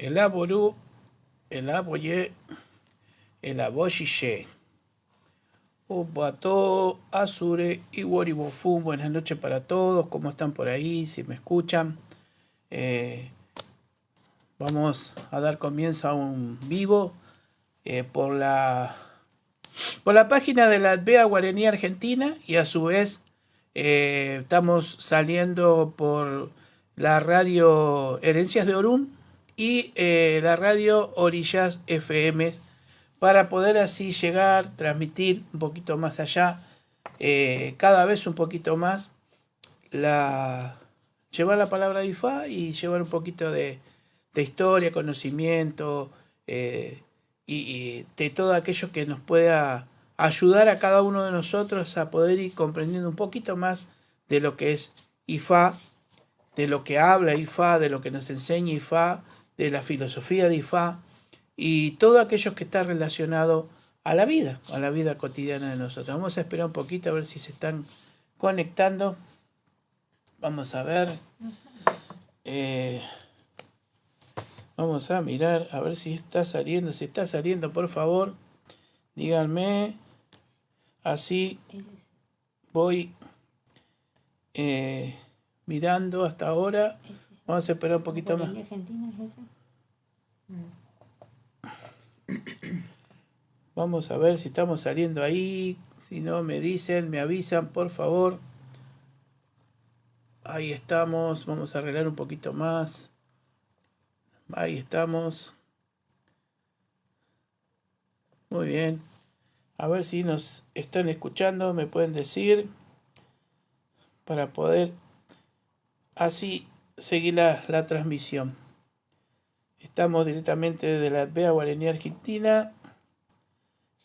Elaboró, elaboyé, elaboyé. Obato, Azure y Waribofun. Buenas noches para todos. ¿Cómo están por ahí? Si me escuchan. Vamos a dar comienzo a un vivo por la página de la ADVEA Guaraní Argentina, y a su vez estamos saliendo por la radio Herencias de Orún y la radio Orillas FM, para poder así llegar, transmitir un poquito más allá, cada vez un poquito más, llevar la palabra de Ifá y llevar un poquito de historia, conocimiento, y de todo aquello que nos pueda ayudar a cada uno de nosotros a poder ir comprendiendo un poquito más de lo que es Ifá, de lo que habla Ifá, de lo que nos enseña Ifá, de la filosofía de Ifá y todo aquello que está relacionado a la vida cotidiana de nosotros. Vamos a esperar un poquito a ver si se están conectando. Vamos a ver. Vamos a mirar a ver si está saliendo. Si está saliendo, por favor, díganme. Así voy mirando hasta ahora. Vamos a esperar un poquito más. Argentina es ese? Vamos a ver si estamos saliendo ahí. Si no, me dicen, me avisan, por favor. Ahí estamos. Vamos a arreglar un poquito más. Ahí estamos. Muy bien. A ver si nos están escuchando. Me pueden decir. Para poder así seguir la transmisión. Estamos directamente desde la ADVEA Guaraní Argentina.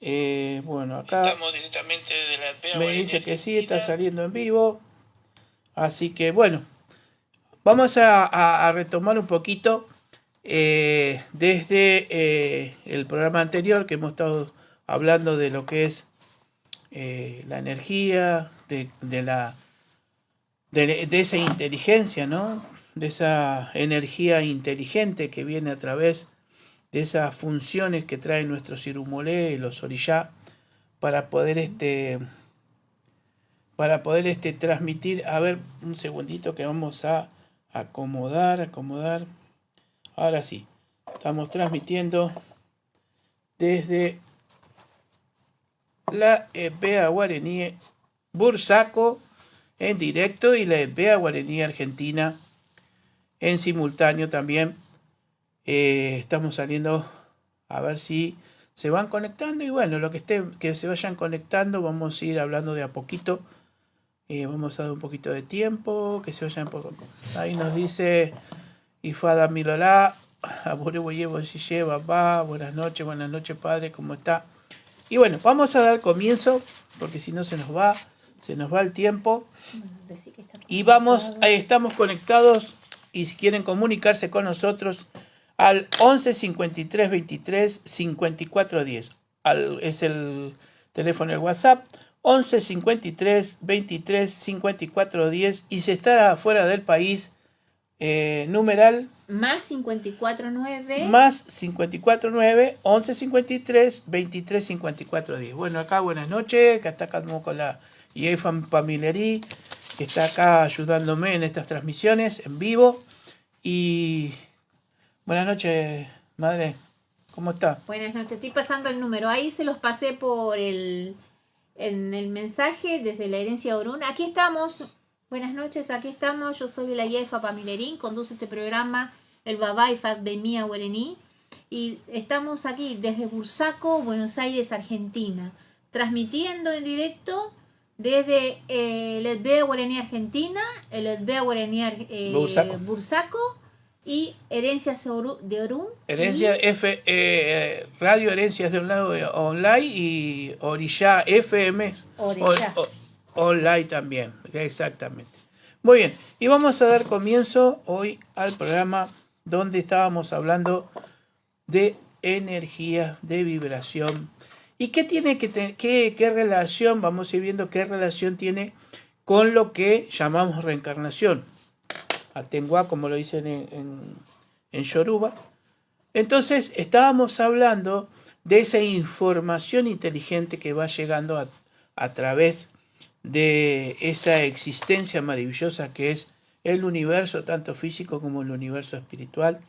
Bueno, acá estamos directamente desde la ADVEA me dice que sí, está saliendo en vivo. Así que bueno, vamos a retomar un poquito desde el programa anterior, que hemos estado hablando de lo que es la energía, de esa inteligencia, ¿no? De esa energía inteligente que viene a través de esas funciones que traen nuestros irumolé y los orillá para poder transmitir. A ver, un segundito que vamos a acomodar. Ahora sí, estamos transmitiendo desde la ADVEA Guaraní Bursaco en directo y la ADVEA Guaraní Argentina en simultáneo también. Estamos saliendo a ver si se van conectando, y bueno, que se vayan conectando, vamos a ir hablando de a poquito. Vamos a dar un poquito de tiempo, que se vayan por... Ahí nos dice Ifada Milolá, buenas noches padre, ¿cómo está? Y bueno, vamos a dar comienzo, porque si no se nos va el tiempo. Y estamos conectados, y si quieren comunicarse con nosotros, al 11 53 23 54 10. Es el teléfono de WhatsApp, 11 53 23 54 10. Y si está fuera del país, numeral más 549 11 53 23 54 10. Bueno, acá buenas noches, que está acá con la IEFAM Pamilerí, que está acá ayudándome en estas transmisiones en vivo. Y buenas noches, madre, ¿cómo está? Buenas noches, estoy pasando el número, ahí se los pasé en el mensaje desde la Herencia Orún. Aquí estamos, buenas noches, aquí estamos, yo soy la IEFA Pamilerín, conduce este programa el Babá Ifat Bemía Guaraní, y estamos aquí desde Bursaco, Buenos Aires, Argentina, transmitiendo en directo desde el ADVEA Guaraní Argentina, el ADVEA Guaraní Bursaco y Herencias de Orún. Radio Herencias de Online y Orillá FM online también, exactamente. Muy bien, y vamos a dar comienzo hoy al programa donde estábamos hablando de energía, de vibración. ¿Y qué tiene qué relación? Vamos a ir viendo qué relación tiene con lo que llamamos reencarnación. Atenguá, como lo dicen en Yoruba. Entonces estábamos hablando de esa información inteligente que va llegando a través de esa existencia maravillosa que es el universo, tanto físico como el universo espiritual.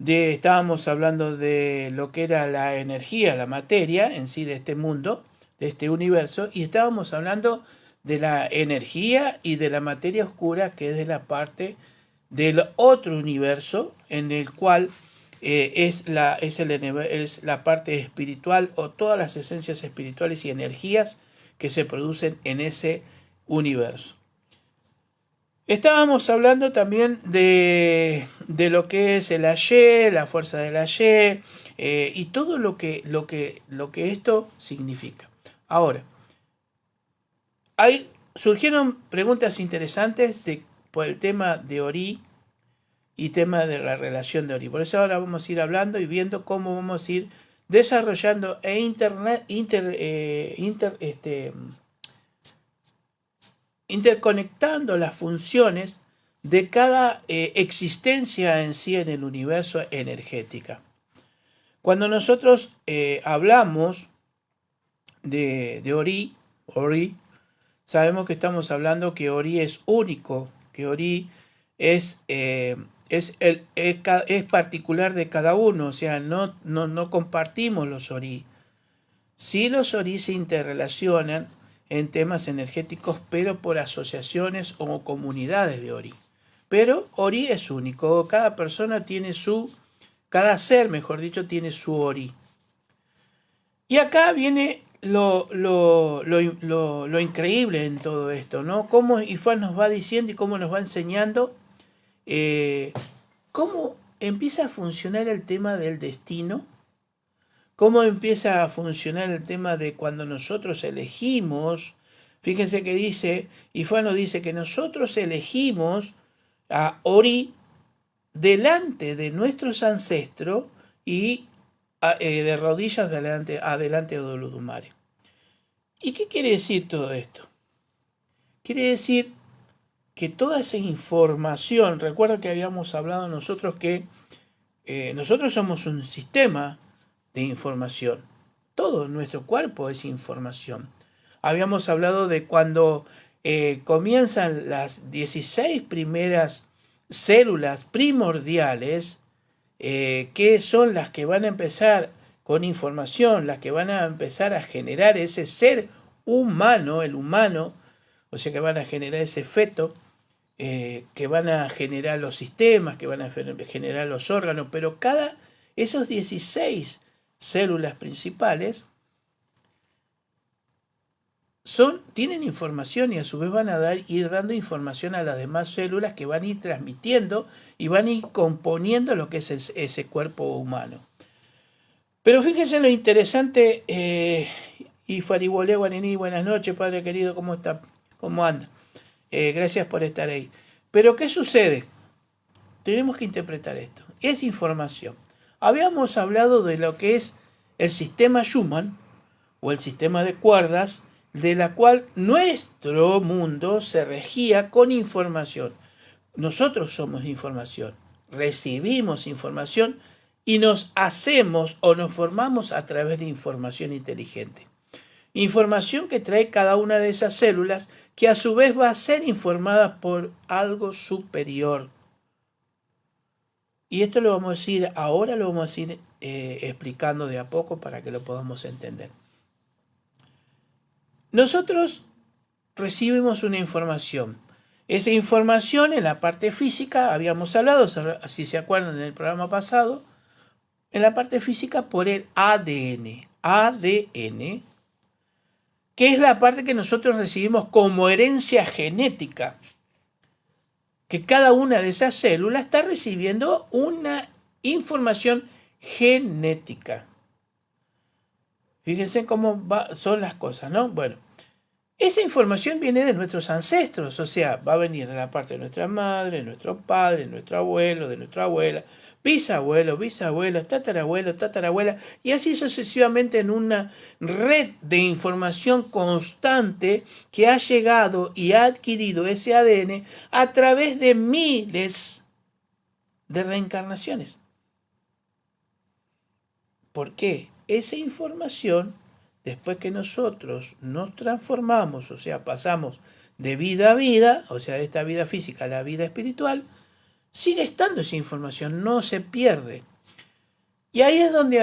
Estábamos hablando de lo que era la energía, la materia en sí de este mundo, de este universo, y estábamos hablando de la energía y de la materia oscura, que es de la parte del otro universo, en el cual es la parte espiritual o todas las esencias espirituales y energías que se producen en ese universo. Estábamos hablando también de lo que es el Aye, la fuerza del Aye, y todo lo que esto significa. Ahora, surgieron preguntas interesantes por el tema de Ori y tema de la relación de Ori. Por eso ahora vamos a ir hablando y viendo cómo vamos a ir desarrollando interconectando las funciones de cada existencia en sí en el universo energética. Cuando nosotros hablamos de Ori, sabemos que estamos hablando que Ori es único, que Ori es particular de cada uno, o sea, no compartimos los Ori. Sí, los Ori se interrelacionan en temas energéticos, pero por asociaciones o comunidades de Ori. Pero Ori es único, cada persona tiene cada ser, mejor dicho, tiene su Ori. Y acá viene lo increíble en todo esto, ¿no? Cómo Ifán nos va diciendo y cómo nos va enseñando cómo empieza a funcionar el tema del destino, cómo empieza a funcionar el tema de cuando nosotros elegimos. Fíjense que dice, Ifán nos dice que nosotros elegimos a Ori delante de nuestros ancestros y de rodillas adelante de Olodumare. ¿Y qué quiere decir todo esto? Quiere decir que toda esa información, recuerda que habíamos hablado nosotros que nosotros somos un sistema de información. Todo nuestro cuerpo es información. Habíamos hablado de cuando comienzan las 16 primeras células primordiales, que son las que van a empezar con información, las que van a empezar a generar ese ser humano, el humano, o sea que van a generar ese feto, que van a generar los sistemas, que van a generar los órganos, pero esos 16 células principales tienen información y a su vez van a ir dando información a las demás células que van a ir transmitiendo y van a ir componiendo lo que es ese cuerpo humano. Pero fíjense lo interesante, y Faribolé Guaraní, buenas noches, padre querido, ¿cómo está? ¿Cómo anda? Gracias por estar ahí. Pero ¿qué sucede? Tenemos que interpretar esto. Es información. Habíamos hablado de lo que es el sistema Schumann o el sistema de cuerdas, de la cual nuestro mundo se regía con información. Nosotros somos información, recibimos información y nos hacemos o nos formamos a través de información inteligente. Información que trae cada una de esas células, que a su vez va a ser informada por algo superior. Y esto lo vamos a decir, ahora lo vamos a ir explicando de a poco para que lo podamos entender. Nosotros recibimos una información. Esa información en la parte física, habíamos hablado, si se acuerdan en el programa pasado, en la parte física por el ADN. ADN, que es la parte que nosotros recibimos como herencia genética. Que cada una de esas células está recibiendo una información genética. Fíjense cómo son las cosas, ¿no? Bueno, esa información viene de nuestros ancestros, o sea, va a venir de la parte de nuestra madre, de nuestro padre, de nuestro abuelo, de nuestra abuela, bisabuelo, bisabuela, tatarabuelo, tatarabuela, y así sucesivamente en una red de información constante que ha llegado y ha adquirido ese ADN a través de miles de reencarnaciones. ¿Por qué? Esa información, después que nosotros nos transformamos, o sea, pasamos de vida a vida, o sea, de esta vida física a la vida espiritual, sigue estando esa información, no se pierde. Y ahí es donde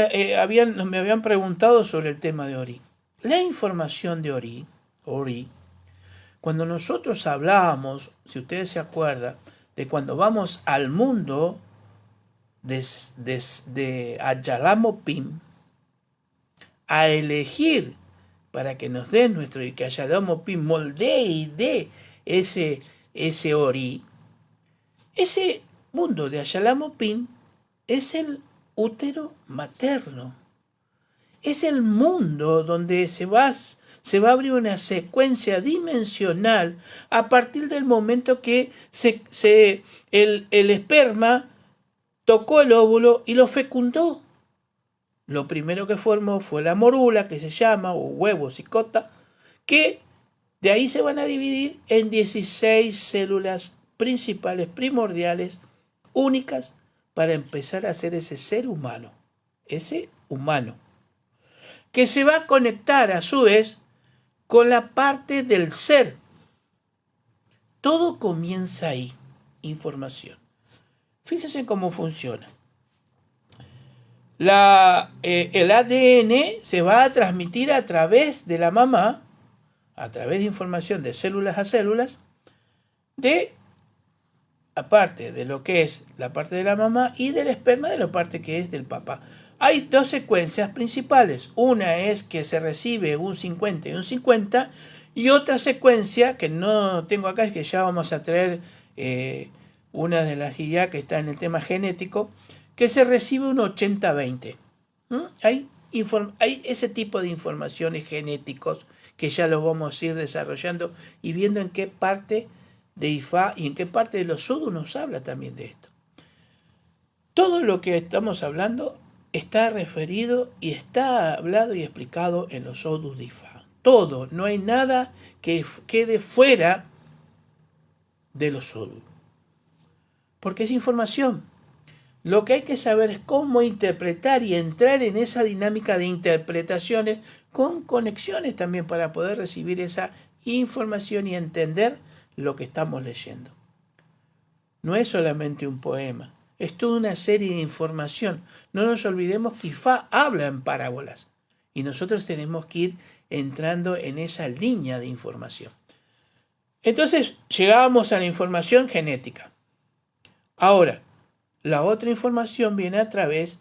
me habían preguntado sobre el tema de Ori. La información de Ori, cuando nosotros hablábamos, si ustedes se acuerdan, de cuando vamos al mundo de Ayalamopim, a elegir para que nos den nuestro y que Ayalamopim moldee y dé ese Ori, ese mundo de Ayalamopim es el útero materno. Es el mundo donde se va a abrir una secuencia dimensional a partir del momento que el esperma tocó el óvulo y lo fecundó. Lo primero que formó fue la morula, que se llama, o huevo cicota, que de ahí se van a dividir en 16 células principales, primordiales, únicas, para empezar a hacer ese ser humano, que se va a conectar a su vez con la parte del ser. Todo comienza ahí, información. Fíjense cómo funciona. El ADN se va a transmitir a través de la mamá, a través de información de células a células, aparte de lo que es la parte de la mamá y del esperma de la parte que es del papá. Hay dos secuencias principales. Una es que se recibe un 50 y un 50, y otra secuencia que no tengo acá, es que ya vamos a traer una de las guías que está en el tema genético, que se recibe un 80-20. Hay ese tipo de informaciones genéticos que ya los vamos a ir desarrollando y viendo en qué parte de Ifá y en qué parte de los Sudus nos habla también de esto. Todo lo que estamos hablando está referido y está hablado y explicado en los Sudus de Ifá. Todo, no hay nada que quede fuera de los Sudus. Porque es información. Lo que hay que saber es cómo interpretar y entrar en esa dinámica de interpretaciones con conexiones también para poder recibir esa información y entender lo que estamos leyendo. No es solamente un poema, es toda una serie de información. No nos olvidemos que Ifá habla en parábolas y nosotros tenemos que ir entrando en esa línea de información. Entonces llegábamos a la información genética. Ahora, la otra información viene a través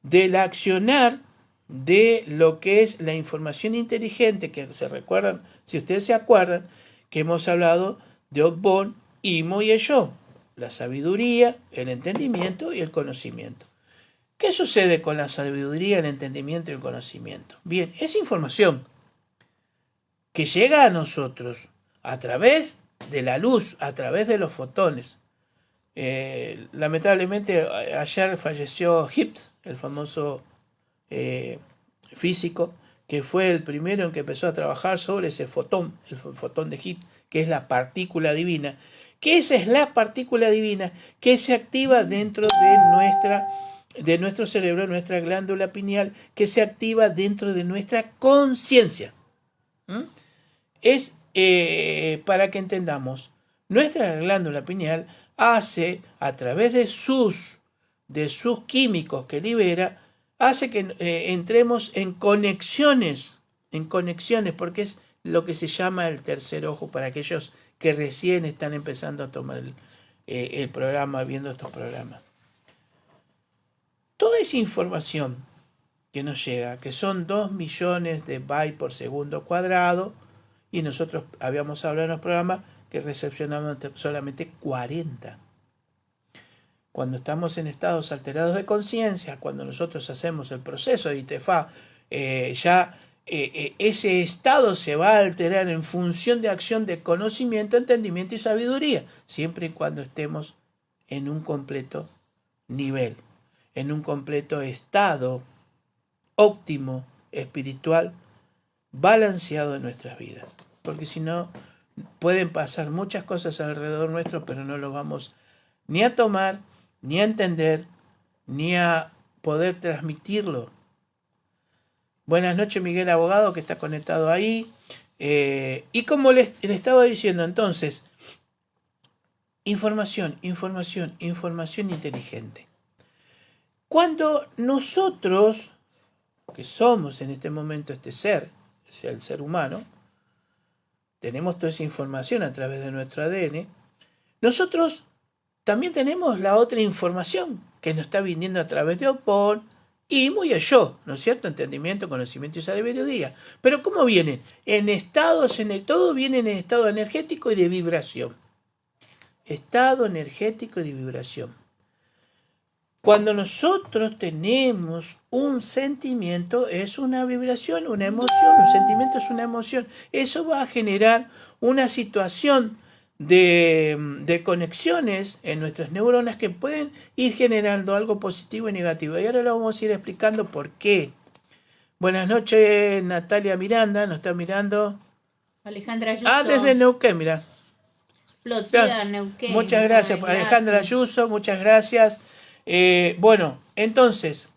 del accionar de lo que es la información inteligente, que se recuerdan, si ustedes se acuerdan, que hemos hablado de Otbon, Imo y Eshó, la sabiduría, el entendimiento y el conocimiento. ¿Qué sucede con la sabiduría, el entendimiento y el conocimiento? Bien, es información que llega a nosotros a través de la luz, a través de los fotones. Lamentablemente ayer falleció Higgs, el famoso físico, que fue el primero en que empezó a trabajar sobre ese fotón, el fotón de Higgs, que es la partícula divina, que esa es la partícula divina que se activa dentro de nuestro cerebro, nuestra glándula pineal, que se activa dentro de nuestra conciencia. Es para que entendamos, nuestra glándula pineal hace, a través de sus químicos que libera, hace que entremos en conexiones, porque es lo que se llama el tercer ojo para aquellos que recién están empezando a tomar el programa, viendo estos programas. Toda esa información que nos llega, que son 2 millones de bytes por segundo cuadrado, y nosotros habíamos hablado en los programas que recepcionamos solamente 40. Cuando estamos en estados alterados de conciencia, cuando nosotros hacemos el proceso de ITFA, ese estado se va a alterar en función de acción de conocimiento, entendimiento y sabiduría, siempre y cuando estemos en un completo nivel, en un completo estado óptimo, espiritual, balanceado en nuestras vidas. Porque si no, pueden pasar muchas cosas alrededor nuestro, pero no lo vamos ni a tomar, ni a entender, ni a poder transmitirlo Buenas noches, Miguel Abogado, que está conectado ahí. Y como le estaba diciendo, entonces, información, información, información inteligente. Cuando nosotros, que somos en este momento este ser, o sea, el ser humano, tenemos toda esa información a través de nuestro ADN, nosotros también tenemos la otra información que nos está viniendo a través de Opon y muy a yo, ¿no es cierto? Entendimiento, conocimiento y sabiduría. Pero ¿cómo vienen? En estados, todo viene en estado energético y de vibración. Estado energético y de vibración. Cuando nosotros tenemos un sentimiento, es una vibración, una emoción. Un sentimiento es una emoción. Eso va a generar una situación de conexiones en nuestras neuronas que pueden ir generando algo positivo y negativo. Y ahora lo vamos a ir explicando por qué. Buenas noches, Natalia Miranda, nos está mirando. Alejandra Ayuso. Desde Neuquén, mira. Flotilla, Neuquén. Muchas gracias, Alejandra Ayuso, muchas gracias. Bueno, entonces,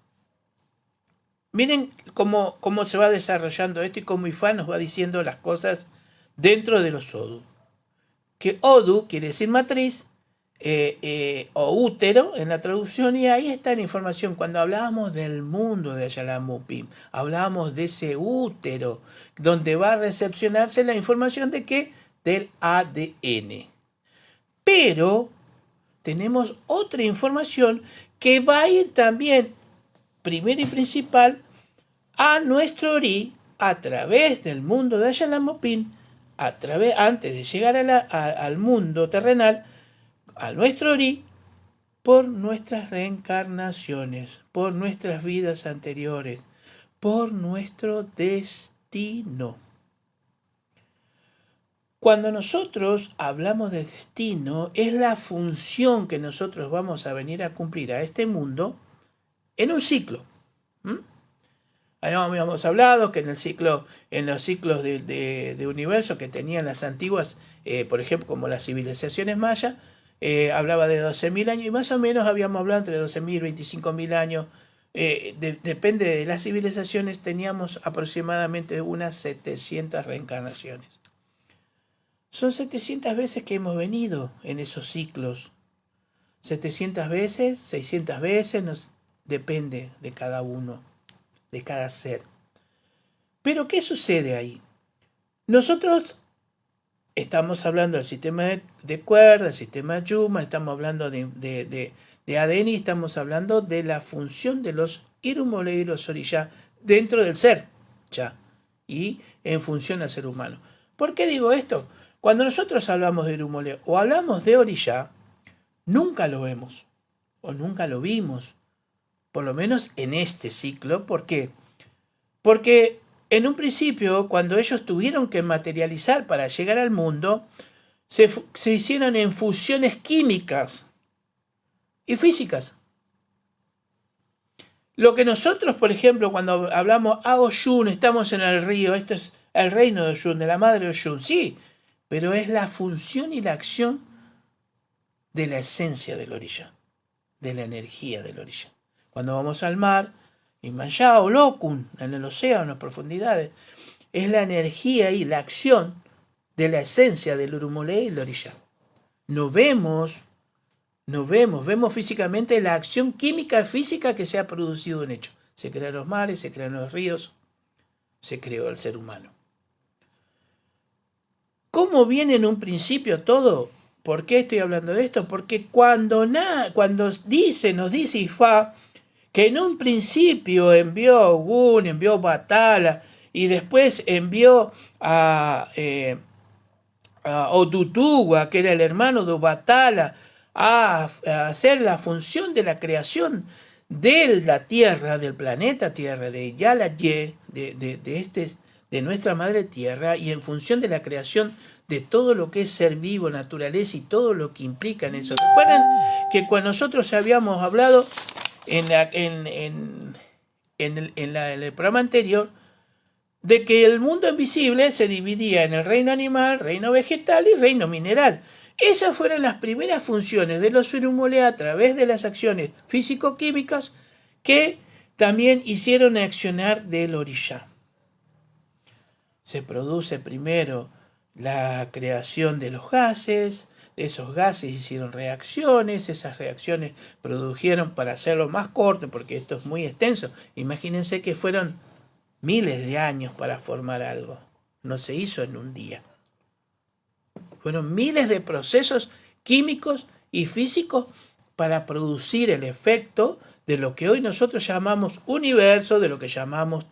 miren cómo se va desarrollando esto y cómo Ifá nos va diciendo las cosas dentro de los Odu. Que Odu quiere decir matriz o útero en la traducción, y ahí está la información. Cuando hablábamos del mundo de Ayalamupim, hablábamos de ese útero donde va a recepcionarse la información de qué? Del ADN. Pero tenemos otra información que va a ir también, primero y principal, a nuestro Ori a través del mundo de Ayalamupim, antes de llegar al mundo terrenal, a nuestro Ori, por nuestras reencarnaciones, por nuestras vidas anteriores, por nuestro destino. Cuando nosotros hablamos de destino, es la función que nosotros vamos a venir a cumplir a este mundo en un ciclo. Habíamos hablado que en los ciclos de universo que tenían las antiguas, por ejemplo, como las civilizaciones mayas, hablaba de 12.000 años, y más o menos habíamos hablado entre 12.000 y 25.000 años. Depende de las civilizaciones, teníamos aproximadamente unas 700 reencarnaciones. Son 700 veces que hemos venido en esos ciclos. 700 veces, 600 veces, depende de cada uno, de cada ser. Pero ¿qué sucede ahí? Nosotros estamos hablando del sistema de cuerda, el sistema Yuma, estamos hablando de ADN y estamos hablando de la función de los Irumolé y los Orishá dentro del ser, ya, y en función al ser humano. ¿Por qué digo esto? Cuando nosotros hablamos de Irumolé o hablamos de Orishá, nunca lo vemos o nunca lo vimos, por lo menos en este ciclo. ¿Por qué? Porque en un principio, cuando ellos tuvieron que materializar para llegar al mundo, se hicieron en fusiones químicas y físicas. Lo que nosotros, por ejemplo, cuando hablamos a Oshun, estamos en el río, esto es el reino de Oshun, de la madre Oshun, sí, pero es la función y la acción de la esencia del orilla, de la energía del orilla. Cuando vamos al mar, Himalaya o Lokun, en el océano, en las profundidades, es la energía y la acción de la esencia del Urumolé y el orilla. No vemos, vemos físicamente la acción química física que se ha producido en hecho. Se crearon los mares, se crearon los ríos, se creó el ser humano. ¿Cómo viene en un principio todo? ¿Por qué estoy hablando de esto? Porque cuando nos dice Ifá que en un principio envió a Ogún, envió a Batala y después envió a Otutuwa, que era el hermano de Batala, a hacer la función de la creación de la Tierra, del planeta Tierra, de Yalaye, de nuestra madre Tierra, y en función de la creación de todo lo que es ser vivo, naturaleza y todo lo que implica en eso. Recuerden que cuando nosotros habíamos hablado en el programa anterior de que el mundo invisible se dividía en el reino animal, reino vegetal y reino mineral. Esas fueron las primeras funciones de los Irumolé a través de las acciones físico-químicas que también hicieron accionar del orishá. Se produce primero la creación de los gases, esos gases hicieron reacciones, esas reacciones produjeron, para hacerlo más corto, porque esto es muy extenso, imagínense que fueron miles de años para formar algo, no se hizo en un día. Fueron miles de procesos químicos y físicos para producir el efecto de lo que hoy nosotros llamamos universo, de lo que llamamos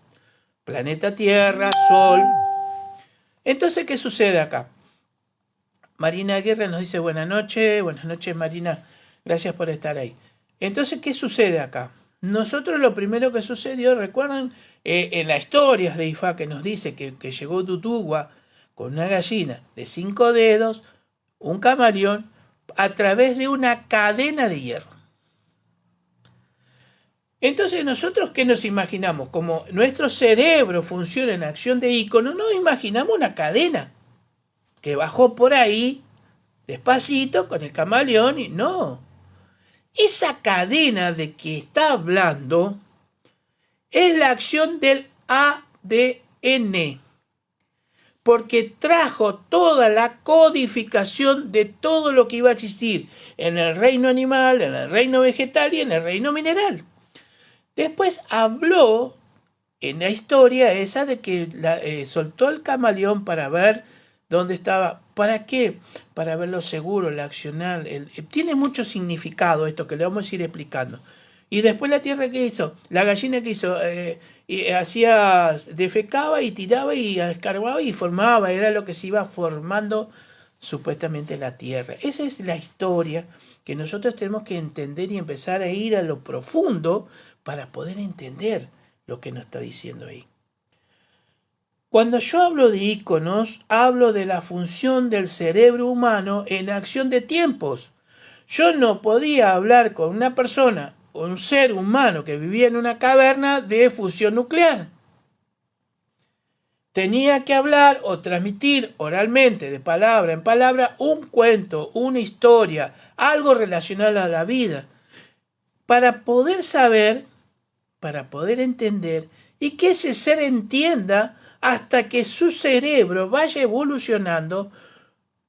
planeta Tierra, Sol. Entonces, ¿qué sucede acá? Marina Aguirre nos dice buenas noches Marina, gracias por estar ahí. Entonces, ¿qué sucede acá? Nosotros lo primero que sucedió, recuerdan, en la historia de Ifá que nos dice que llegó Tutugua con una gallina de 5 dedos, un camaleón, a través de una cadena de hierro. Entonces nosotros, ¿qué nos imaginamos? Como nuestro cerebro funciona en acción de ícono, nos imaginamos una cadena que bajó por ahí, despacito, con el camaleón, y no. Esa cadena de que está hablando es la acción del ADN, porque trajo toda la codificación de todo lo que iba a existir en el reino animal, en el reino vegetal y en el reino mineral. Después habló en la historia esa de que soltó el camaleón para ver dónde estaba. ¿Para qué? Para verlo seguro, el accionar. Tiene mucho significado esto que le vamos a ir explicando. Y después la tierra, ¿qué hizo? La gallina, ¿qué hizo? Defecaba y tiraba y escarbaba y formaba. Era lo que se iba formando supuestamente la tierra. Esa es la historia que nosotros tenemos que entender y empezar a ir a lo profundo para poder entender lo que nos está diciendo ahí. Cuando yo hablo de íconos, hablo de la función del cerebro humano en acción de tiempos. Yo no podía hablar con una persona, un ser humano que vivía en una caverna, de fusión nuclear. Tenía que hablar o transmitir oralmente, de palabra en palabra, un cuento, una historia, algo relacionado a la vida, para poder saber, para poder entender, y que ese ser entienda hasta que su cerebro vaya evolucionando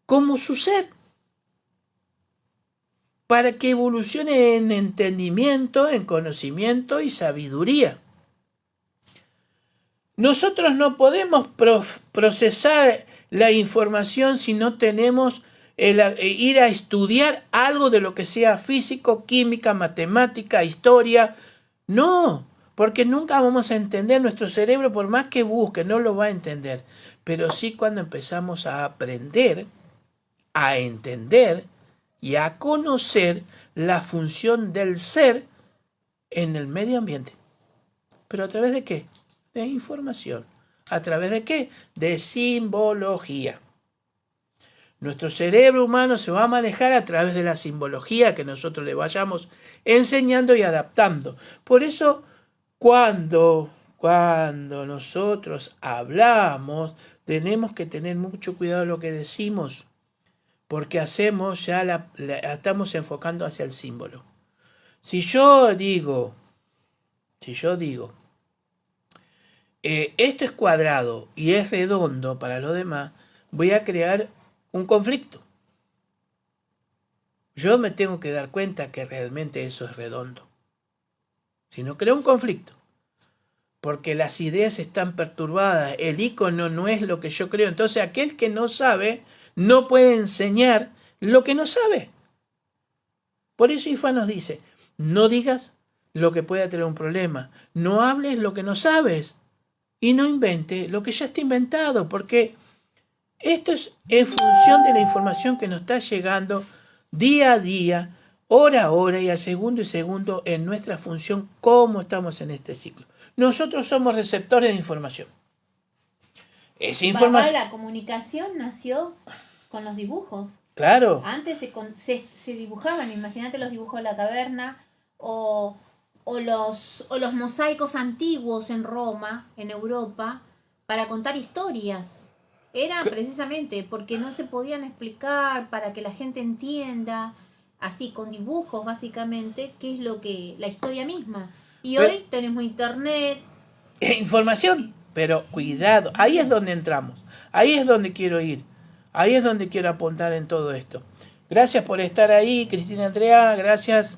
como su ser, para que evolucione en entendimiento, en conocimiento y sabiduría. Nosotros no podemos procesar la información si no tenemos ir a estudiar algo de lo que sea físico, química, matemática, historia. No, porque nunca vamos a entender. Nuestro cerebro, por más que busque, no lo va a entender. Pero sí cuando empezamos a aprender, a entender y a conocer la función del ser en el medio ambiente. ¿Pero a través de qué? De información. ¿A través de qué? De simbología. Nuestro cerebro humano se va a manejar a través de la simbología que nosotros le vayamos enseñando y adaptando. Por eso, cuando nosotros hablamos, tenemos que tener mucho cuidado de lo que decimos, porque hacemos estamos enfocando hacia el símbolo. Si yo digo, esto es cuadrado y es redondo para los demás, voy a crear un conflicto. Yo me tengo que dar cuenta que realmente eso es redondo. Si no, creo un conflicto. Porque las ideas están perturbadas, el icono no es lo que yo creo. Entonces aquel que no sabe no puede enseñar lo que no sabe. Por eso Ifá nos dice, no digas lo que pueda tener un problema, no hables lo que no sabes y no invente lo que ya está inventado, porque esto es en función de la información que nos está llegando día a día, hora a hora y a segundo y segundo en nuestra función, cómo estamos en este ciclo. Nosotros somos receptores de información. Esa información. La comunicación nació con los dibujos. Claro. Antes se dibujaban, imagínate los dibujos de la caverna o los mosaicos antiguos en Roma, en Europa, para contar historias. Era precisamente porque no se podían explicar, para que la gente entienda, así con dibujos básicamente, qué es lo que la historia misma. Y hoy tenemos internet. Información, pero cuidado, ahí es donde entramos, ahí es donde quiero ir, ahí es donde quiero apuntar en todo esto. Gracias por estar ahí, Cristina Andrea, gracias,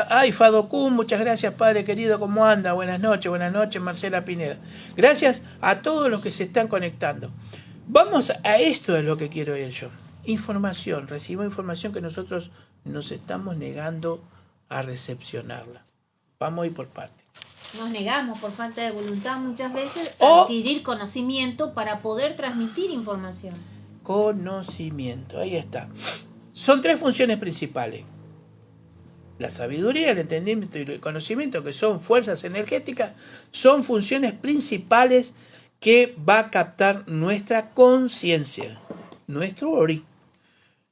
ay, Fado Kun, muchas gracias, padre querido, ¿cómo anda? Buenas noches, Marcela Pineda. Gracias a todos los que se están conectando. Vamos a esto, es lo que quiero ir yo. Información, recibimos información que nosotros nos estamos negando a recepcionarla. Vamos a ir por partes. Nos negamos por falta de voluntad muchas veces a adquirir conocimiento para poder transmitir información. Conocimiento, ahí está. Son 3 funciones principales. La sabiduría, el entendimiento y el conocimiento, que son fuerzas energéticas, son funciones principales que va a captar nuestra conciencia, nuestro ori.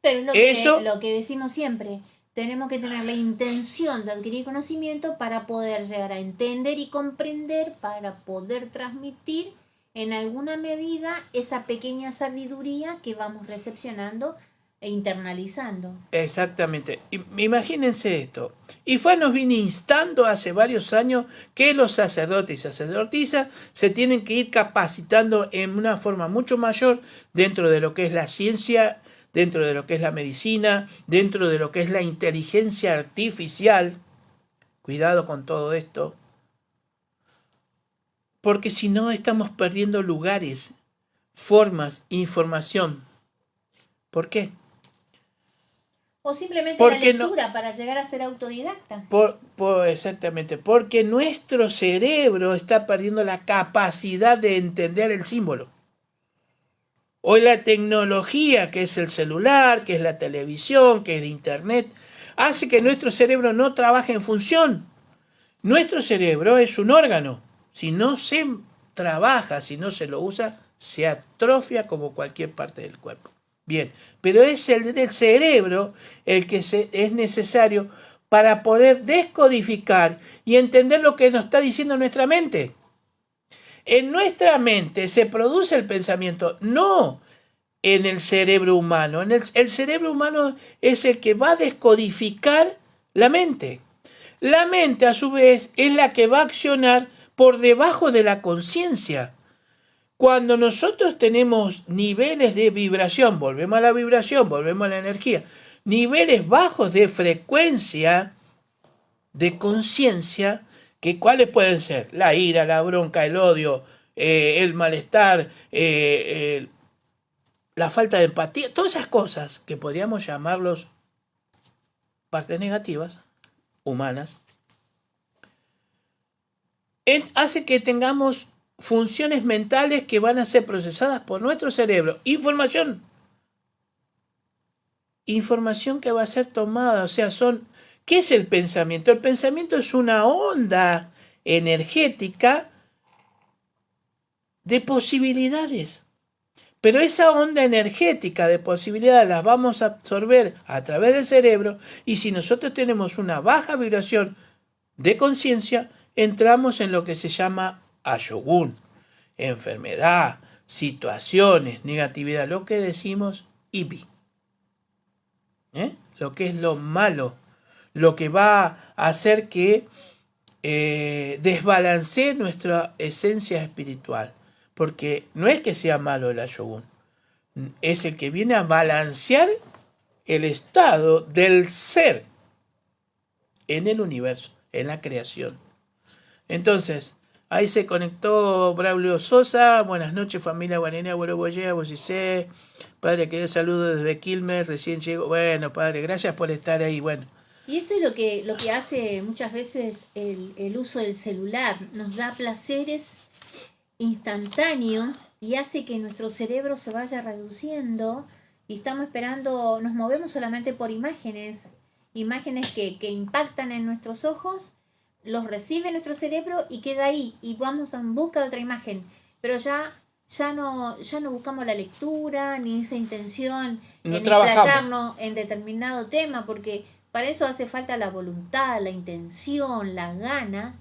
Pero es lo que decimos siempre. Tenemos que tener la intención de adquirir conocimiento para poder llegar a entender y comprender, para poder transmitir en alguna medida esa pequeña sabiduría que vamos recepcionando e internalizando. Exactamente. Imagínense esto. IFA nos viene instando hace varios años que los sacerdotes y sacerdotisas se tienen que ir capacitando en una forma mucho mayor dentro de lo que es la ciencia, dentro de lo que es la medicina, dentro de lo que es la inteligencia artificial. Cuidado con todo esto. Porque si no estamos perdiendo lugares, formas, información. ¿Por qué? O simplemente la lectura para llegar a ser autodidacta. Exactamente, porque nuestro cerebro está perdiendo la capacidad de entender el símbolo. Hoy la tecnología, que es el celular, que es la televisión, que es el internet, hace que nuestro cerebro no trabaje en función. Nuestro cerebro es un órgano. Si no se trabaja, si no se lo usa, se atrofia como cualquier parte del cuerpo. Bien, pero es el del cerebro el que es necesario para poder descodificar y entender lo que nos está diciendo nuestra mente. En nuestra mente se produce el pensamiento, no en el cerebro humano. El cerebro humano es el que va a descodificar la mente. La mente, a su vez, es la que va a accionar por debajo de la conciencia. Cuando nosotros tenemos niveles de vibración, volvemos a la vibración, volvemos a la energía, niveles bajos de frecuencia, de conciencia, que ¿cuáles pueden ser? La ira, la bronca, el odio, el malestar, la falta de empatía, todas esas cosas que podríamos llamarlos partes negativas, humanas, hace que tengamos funciones mentales que van a ser procesadas por nuestro cerebro. Información que va a ser tomada, o sea, ¿qué es el pensamiento? El pensamiento es una onda energética de posibilidades. Pero esa onda energética de posibilidades las vamos a absorber a través del cerebro, y si nosotros tenemos una baja vibración de conciencia, entramos en lo que se llama Ashogun, enfermedad, situaciones, negatividad, lo que decimos Ibi. Lo que es lo malo, lo que va a hacer que desbalancee nuestra esencia espiritual. Porque no es que sea malo el Ashogun, es el que viene a balancear el estado del ser en el universo, en la creación. Entonces, ahí se conectó Braulio Sosa. Buenas noches, familia guanina, abuelo Boyea, Bocicé. Padre, que saludo desde Quilmes, recién llego. Bueno, padre, gracias por estar ahí. Bueno. Y eso es lo que hace muchas veces el uso del celular. Nos da placeres instantáneos y hace que nuestro cerebro se vaya reduciendo y estamos esperando, nos movemos solamente por imágenes que impactan en nuestros ojos, los recibe nuestro cerebro y queda ahí y vamos en busca de otra imagen, pero ya no buscamos la lectura ni esa intención en explayarnos en determinado tema, porque para eso hace falta la voluntad, la intención, la gana.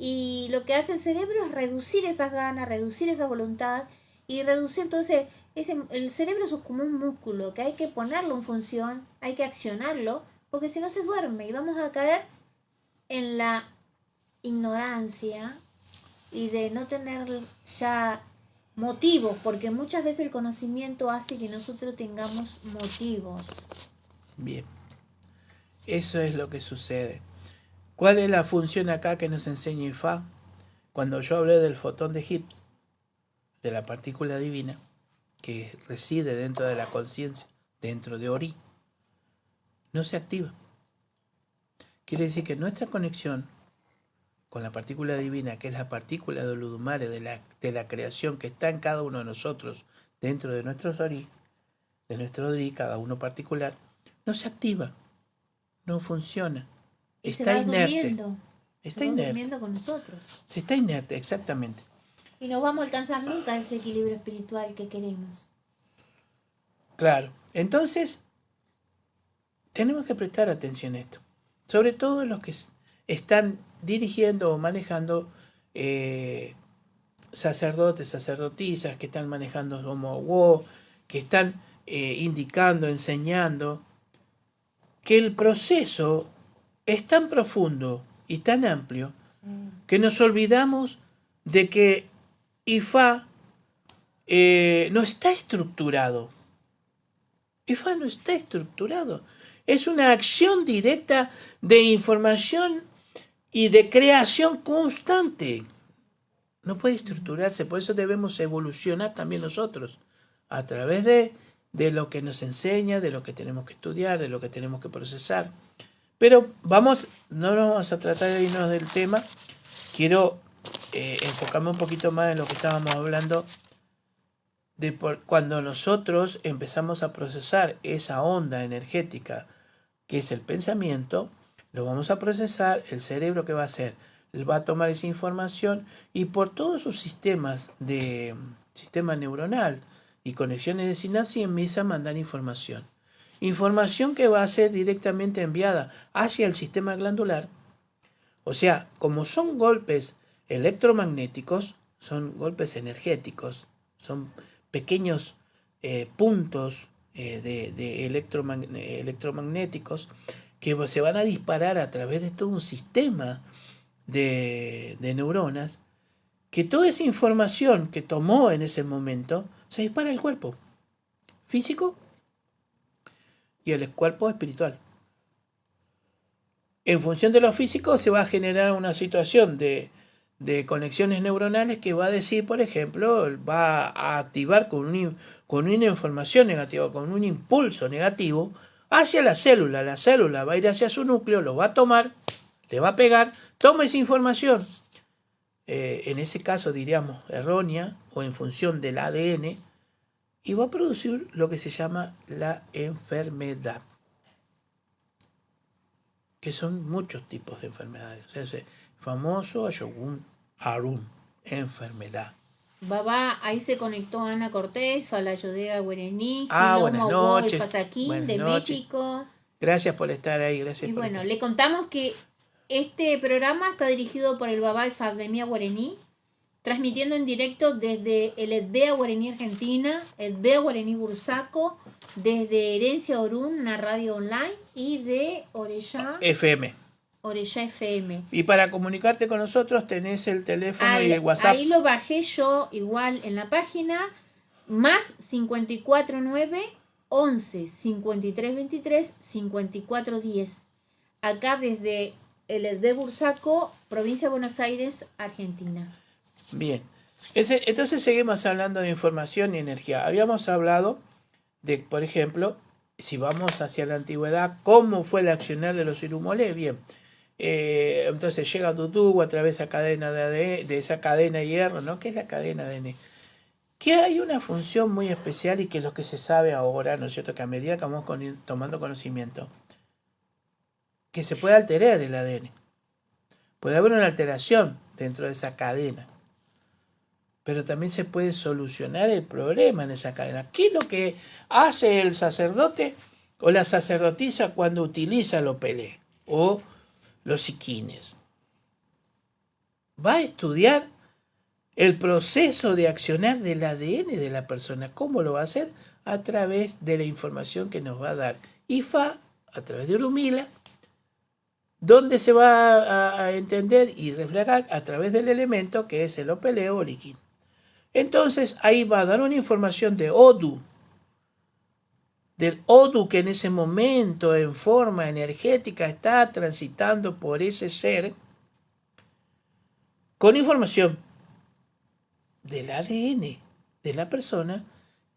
Y lo que hace el cerebro es reducir esas ganas, reducir esa voluntad y reducir. Entonces, el cerebro es como un músculo que hay que ponerlo en función, hay que accionarlo, porque si no se duerme y vamos a caer en la ignorancia y de no tener ya motivos, porque muchas veces el conocimiento hace que nosotros tengamos motivos. Bien, eso es lo que sucede. ¿Cuál es la función acá que nos enseña Ifá? Cuando yo hablé del fotón de Higgs, de la partícula divina, que reside dentro de la conciencia, dentro de Ori, no se activa. Quiere decir que nuestra conexión con la partícula divina, que es la partícula de Olodumare, de la creación que está en cada uno de nosotros, dentro de nuestros Ori, de nuestro Ori, cada uno particular, no se activa, no funciona, Y se está va inerte. durmiendo. Está Se va inerte. durmiendo con nosotros. Se está inerte, exactamente. Y no vamos a alcanzar nunca ese equilibrio espiritual que queremos. Claro. Entonces, tenemos que prestar atención a esto. Sobre todo los que están dirigiendo o manejando sacerdotes, sacerdotisas, que están manejando Homo, que están indicando, enseñando, que el proceso es tan profundo y tan amplio que nos olvidamos de que Ifá no está estructurado. Ifá no está estructurado. Es una acción directa de información y de creación constante. No puede estructurarse, por eso debemos evolucionar también nosotros, a través de lo que nos enseña, de lo que tenemos que estudiar, de lo que tenemos que procesar. Pero no vamos a tratar de irnos del tema. Quiero enfocarme un poquito más en lo que estábamos hablando de cuando nosotros empezamos a procesar esa onda energética que es el pensamiento, lo vamos a procesar, el cerebro ¿qué va a hacer? Él va a tomar esa información y por todos sus sistema neuronal y conexiones de sinapsis empieza a mandar información. Información que va a ser directamente enviada hacia el sistema glandular. O sea, como son golpes electromagnéticos, son golpes energéticos, son pequeños puntos de electromagnéticos que se van a disparar a través de todo un sistema de neuronas, que toda esa información que tomó en ese momento se dispara al cuerpo físico y al cuerpo espiritual. En función de lo físico se va a generar una situación de conexiones neuronales que va a decir, por ejemplo, va a activar con una información negativa, con un impulso negativo hacia la célula. La célula va a ir hacia su núcleo, lo va a tomar, le va a pegar, toma esa información, en ese caso diríamos errónea o en función del ADN, y va a producir lo que se llama la enfermedad, que son muchos tipos de enfermedades. O sea, ese famoso Ashogun Arun, enfermedad. Babá, ahí se conectó Ana Cortés, Falayodea Guarení, Buenas noches. Fasaquín de noches. México. Gracias por estar ahí, gracias Y por bueno, estar. le contamos que este programa está dirigido por el Babá y Fademia Guarení, transmitiendo en directo desde el Edbea Guarení Argentina, Edbea Guarení Bursaco, desde Herencia Orún, una radio online, y de Orellá FM. Y para comunicarte con nosotros tenés el teléfono y el WhatsApp. Ahí lo bajé yo igual en la página, más 549 11 53 23 54 10. Acá desde el Edbea Bursaco, provincia de Buenos Aires, Argentina. Bien, entonces seguimos hablando de información y energía. Habíamos hablado de, por ejemplo, si vamos hacia la antigüedad, cómo fue el accionar de los irumolé. Bien, entonces llega tu tubo a través de esa cadena de esa cadena de hierro, ¿no? ¿Qué es la cadena de ADN? Que hay una función muy especial y que es lo que se sabe ahora, ¿no es cierto? Que a medida que vamos tomando conocimiento, que se puede alterar el ADN. Puede haber una alteración dentro de esa cadena, pero también se puede solucionar el problema en esa cadena. ¿Qué es lo que hace el sacerdote o la sacerdotisa cuando utiliza los pelé o los siquines? Va a estudiar el proceso de accionar del ADN de la persona. ¿Cómo lo va a hacer? A través de la información que nos va a dar Ifá, a través de Orumila, donde se va a entender y reflejar a través del elemento que es el opeleo o liquín. Entonces ahí va a dar una información de Odu, del Odu que en ese momento en forma energética está transitando por ese ser, con información del ADN de la persona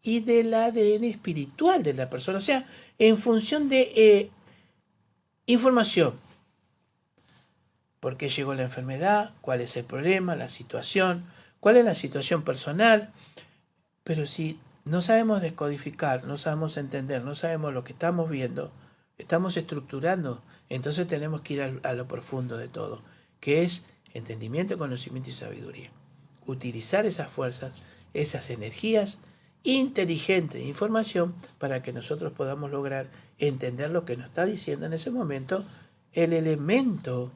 y del ADN espiritual de la persona. O sea, en función de información. ¿Por qué llegó la enfermedad? ¿Cuál es el problema? ¿La situación? ¿Cuál es la situación personal? Pero si no sabemos descodificar, no sabemos entender, no sabemos lo que estamos viendo, estamos estructurando, entonces tenemos que ir a lo profundo de todo, que es entendimiento, conocimiento y sabiduría. Utilizar esas fuerzas, esas energías inteligentes de información para que nosotros podamos lograr entender lo que nos está diciendo en ese momento el elemento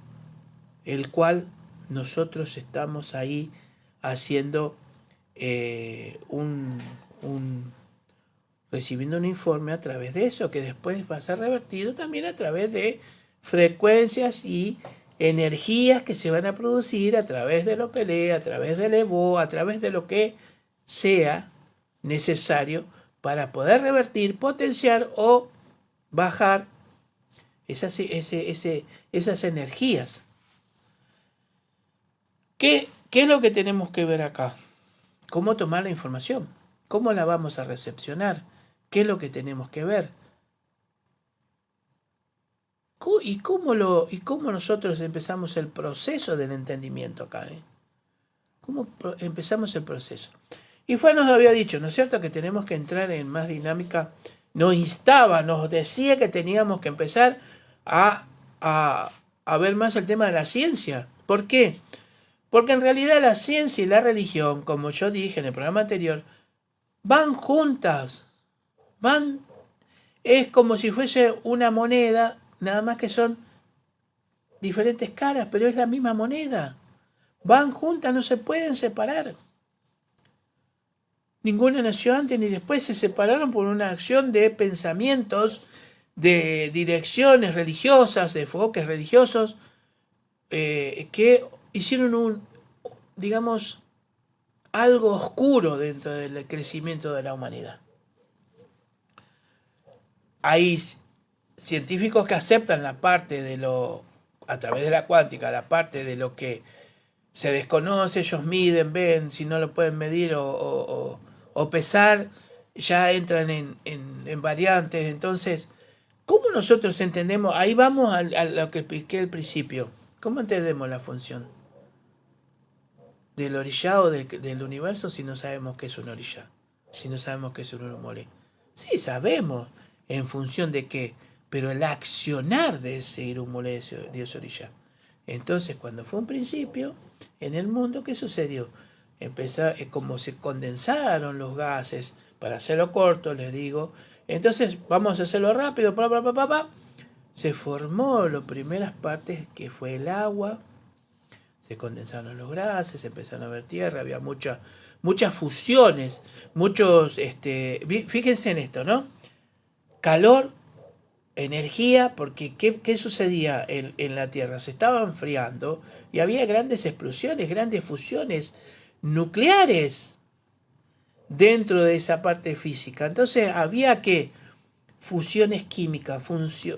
el cual nosotros estamos ahí haciendo recibiendo un informe a través de eso, que después va a ser revertido también a través de frecuencias y energías que se van a producir a través de lo pelea, a través del Evo, a través de lo que sea necesario para poder revertir, potenciar o bajar esas energías. ¿Qué es lo que tenemos que ver acá? ¿Cómo tomar la información? ¿Cómo la vamos a recepcionar? ¿Qué es lo que tenemos que ver? ¿Y cómo nosotros empezamos el proceso del entendimiento acá? ¿Cómo empezamos el proceso? Y Juan nos había dicho, ¿no es cierto?, que tenemos que entrar en más dinámica. Nos instaba, nos decía que teníamos que empezar a, a ver más el tema de la ciencia. ¿Por qué? Porque en realidad la ciencia y la religión, como yo dije en el programa anterior, van juntas. Es como si fuese una moneda, nada más que son diferentes caras, pero es la misma moneda. Van juntas, no se pueden separar. Ninguna nació antes ni después, se separaron por una acción de pensamientos, de direcciones religiosas, de enfoques religiosos, que hicieron digamos, algo oscuro dentro del crecimiento de la humanidad. Hay científicos que aceptan la parte de a través de la cuántica, la parte de lo que se desconoce, ellos miden, ven, si no lo pueden medir o pesar, ya entran en variantes. Entonces, ¿cómo nosotros entendemos? Ahí vamos a lo que expliqué al principio. ¿Cómo entendemos la función del orillá o del universo si no sabemos qué es un orillá? Si no sabemos qué es un urumole. Sí, sabemos en función de qué, pero el accionar de ese irumole, de ese orillá. Entonces, cuando fue un principio, en el mundo, ¿qué sucedió? Como se condensaron los gases, para hacerlo corto, les digo, entonces vamos a hacerlo rápido, se formó las primeras partes que fue el agua, se condensaron los gases, se empezaron a ver tierra, había muchas fusiones, fíjense en esto, ¿no? Calor, energía, porque ¿qué sucedía en la Tierra? Se estaba enfriando y había grandes explosiones, grandes fusiones nucleares dentro de esa parte física. Entonces había que fusiones químicas,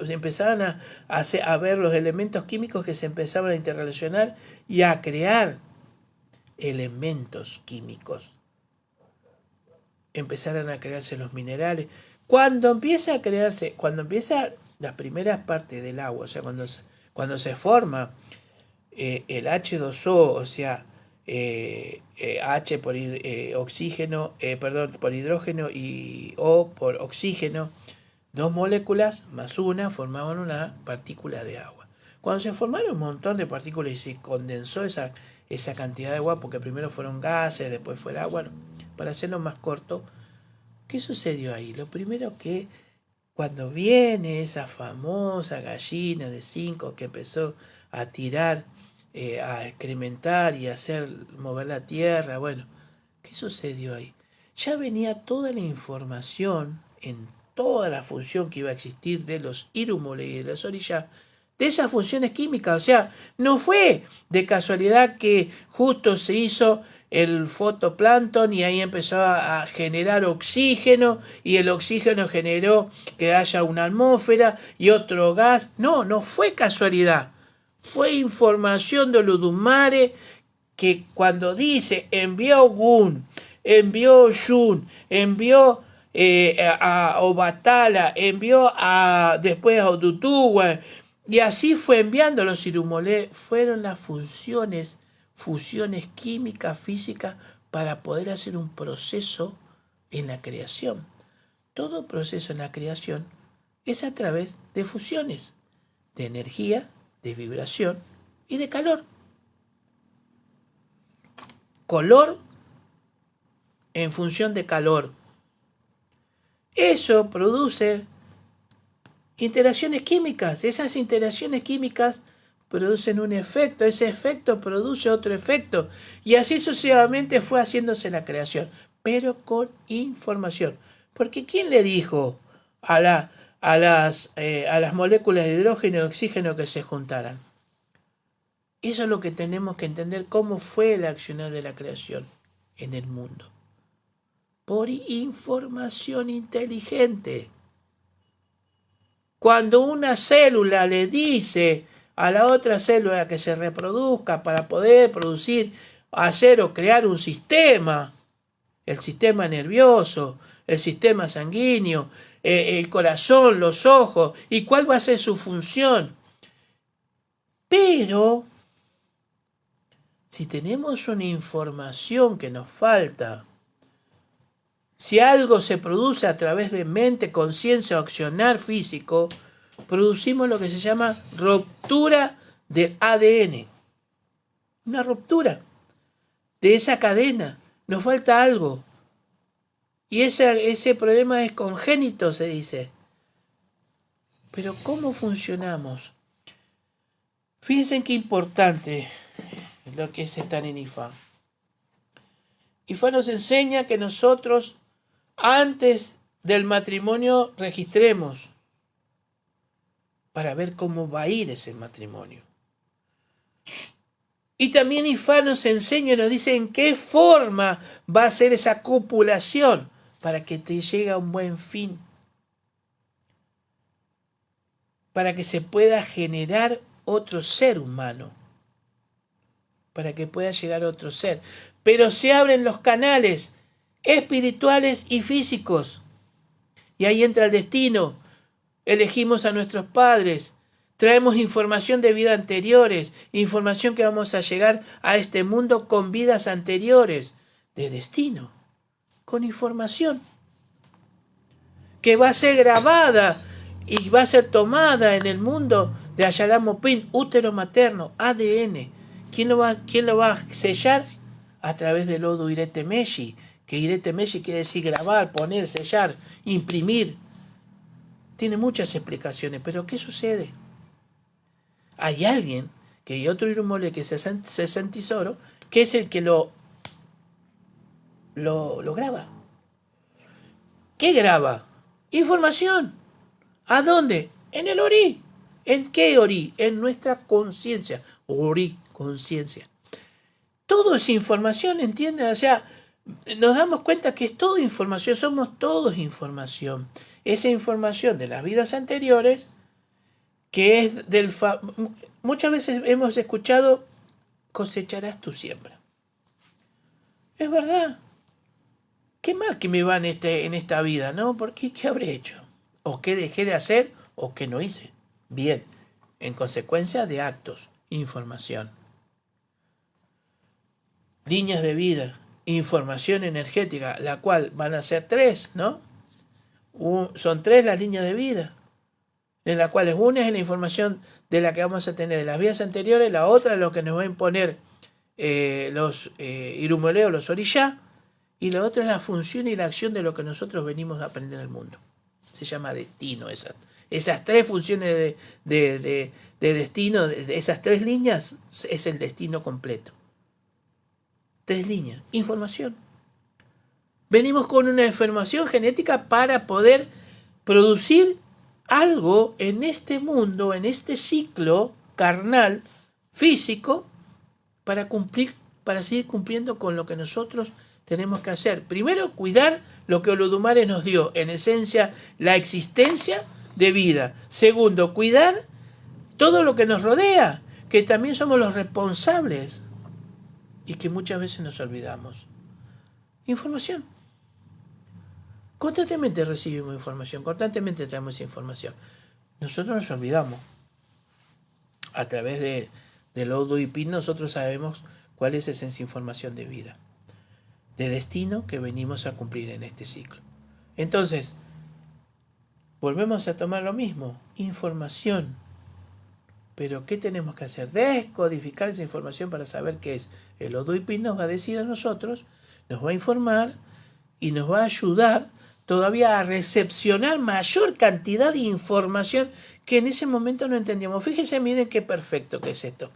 empezaban a ver los elementos químicos que se empezaban a interrelacionar y a crear elementos químicos. Empezaron a crearse los minerales. Cuando empieza la primera parte del agua, o sea, cuando se forma el H2O, o sea, H por oxígeno, perdón, por hidrógeno y O por oxígeno, dos moléculas más una formaban una partícula de agua. Cuando se formaron un montón de partículas y se condensó esa cantidad de agua, porque primero fueron gases, después fue el agua, para hacerlo más corto, ¿qué sucedió ahí? Lo primero que cuando viene esa famosa gallina de 5 que empezó a tirar, a excrementar y a hacer mover la tierra, bueno, ¿qué sucedió ahí? Ya venía toda la información en toda la función que iba a existir de los irumole y de los orishas de esas funciones químicas. O sea, no fue de casualidad que justo se hizo el fotoplancton y ahí empezó a generar oxígeno y el oxígeno generó que haya una atmósfera y otro gas. No, no fue casualidad. Fue información de Olodumare que cuando dice envió Gun, envió Shun, envió a Obatala, envió después a Otutuwa, y así fue enviando los Irumolé, fueron las fusiones químicas, físicas, para poder hacer un proceso en la creación. Todo proceso en la creación es a través de fusiones, de energía, de vibración y de calor. Color en función de calor. Eso produce interacciones químicas. Esas interacciones químicas producen un efecto. Ese efecto produce otro efecto. Y así sucesivamente fue haciéndose la creación. Pero con información. Porque ¿quién le dijo a las moléculas de hidrógeno y oxígeno que se juntaran? Eso es lo que tenemos que entender, cómo fue el accionar de la creación en el mundo. Por información inteligente. Cuando una célula le dice a la otra célula que se reproduzca para poder producir, hacer o crear un sistema, el sistema nervioso, el sistema sanguíneo, el corazón, los ojos, y cuál va a ser su función. Pero si tenemos una información que nos falta, si algo se produce a través de mente, conciencia o accionar físico, producimos lo que se llama ruptura del ADN. Una ruptura de esa cadena. Nos falta algo. Y ese problema es congénito, se dice. Pero ¿cómo funcionamos? Fíjense qué importante lo que es estar en IFA. IFA nos enseña que nosotros antes del matrimonio registremos para ver cómo va a ir ese matrimonio. Y también IFA nos enseña y nos dice en qué forma va a ser esa copulación para que te llegue a un buen fin. Para que se pueda generar otro ser humano. Para que pueda llegar otro ser. Pero se abren los canales espirituales y físicos. Y ahí entra el destino. Elegimos a nuestros padres. Traemos información de vidas anteriores. Información que vamos a llegar a este mundo con vidas anteriores. De destino. Con información. Que va a ser grabada y va a ser tomada en el mundo de Ayalamopin, útero materno, ADN. ¿Quién lo va a sellar? A través del Odu Irete Meshi, que Irete Meshi quiere decir grabar, poner, sellar, imprimir. Tiene muchas explicaciones, pero ¿qué sucede? Hay alguien, que hay otro Irumole que es Sesantizoro, que es el que lo graba. ¿Qué graba? Información. ¿A dónde? En el Ori. ¿En qué Ori? En nuestra conciencia. Ori, conciencia. Todo es información, ¿entienden? O sea, nos damos cuenta que es todo información, somos todos información. Esa información de las vidas anteriores, que es muchas veces hemos escuchado, cosecharás tu siembra. Es verdad. Qué mal que me va en esta vida, ¿no? ¿Por qué? ¿Qué habré hecho? ¿O qué dejé de hacer? ¿O qué no hice? Bien, en consecuencia de actos, información. Líneas de vida, información energética, la cual van a ser 3, ¿no? Son 3 las líneas de vida, en las cuales una es la información de la que vamos a tener de las vidas anteriores, la otra es lo que nos va a imponer los Irumoleos, los Orishá, y la otra es la función y la acción de lo que nosotros venimos a aprender en el mundo. Se llama destino. Esas 3 funciones de destino, de esas 3 líneas, es el destino completo. 3 líneas. Información. Venimos con una información genética para poder producir algo en este mundo, en este ciclo carnal, físico, para cumplir, para seguir cumpliendo con lo que nosotros tenemos que hacer. Primero, cuidar lo que Olodumare nos dio, en esencia, la existencia de vida. Segundo, cuidar todo lo que nos rodea, que también somos los responsables y que muchas veces nos olvidamos. Información. Constantemente recibimos información, constantemente traemos información. Nosotros nos olvidamos. A través del Oduipin nosotros sabemos cuál es esa información de vida, de destino que venimos a cumplir en este ciclo. Entonces, volvemos a tomar lo mismo, información. Pero ¿qué tenemos que hacer? Descodificar esa información para saber qué es. El Oduipin nos va a decir a nosotros, nos va a informar y nos va a ayudar todavía a recepcionar mayor cantidad de información que en ese momento no entendíamos. Fíjense, miren qué perfecto que es esto.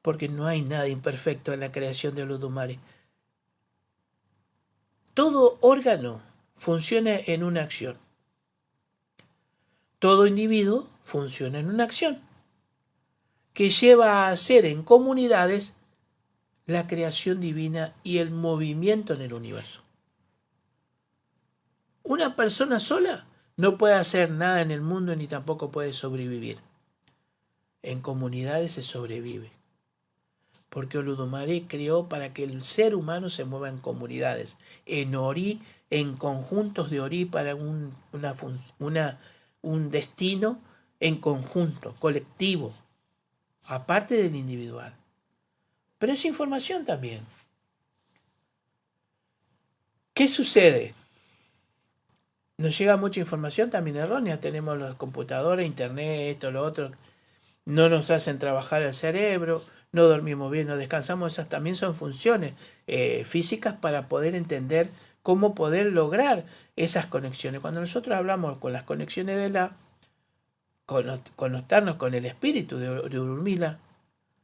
Porque no hay nada imperfecto en la creación de Olodumare. Todo órgano funciona en una acción. Todo individuo funciona en una acción que lleva a hacer en comunidades la creación divina y el movimiento en el universo. Una persona sola no puede hacer nada en el mundo ni tampoco puede sobrevivir. En comunidades se sobrevive. Porque Olodumare creó para que el ser humano se mueva en comunidades, en Ori, en conjuntos de Ori para un destino en conjunto, colectivo, aparte del individual. Pero es información también. ¿Qué sucede? Nos llega mucha información también errónea. Tenemos los computadores, internet, esto, lo otro. No nos hacen trabajar el cerebro, no dormimos bien, no descansamos. Esas también son funciones físicas para poder entender cómo poder lograr esas conexiones. Cuando nosotros hablamos con las conexiones de conectarnos con el espíritu de Urmila,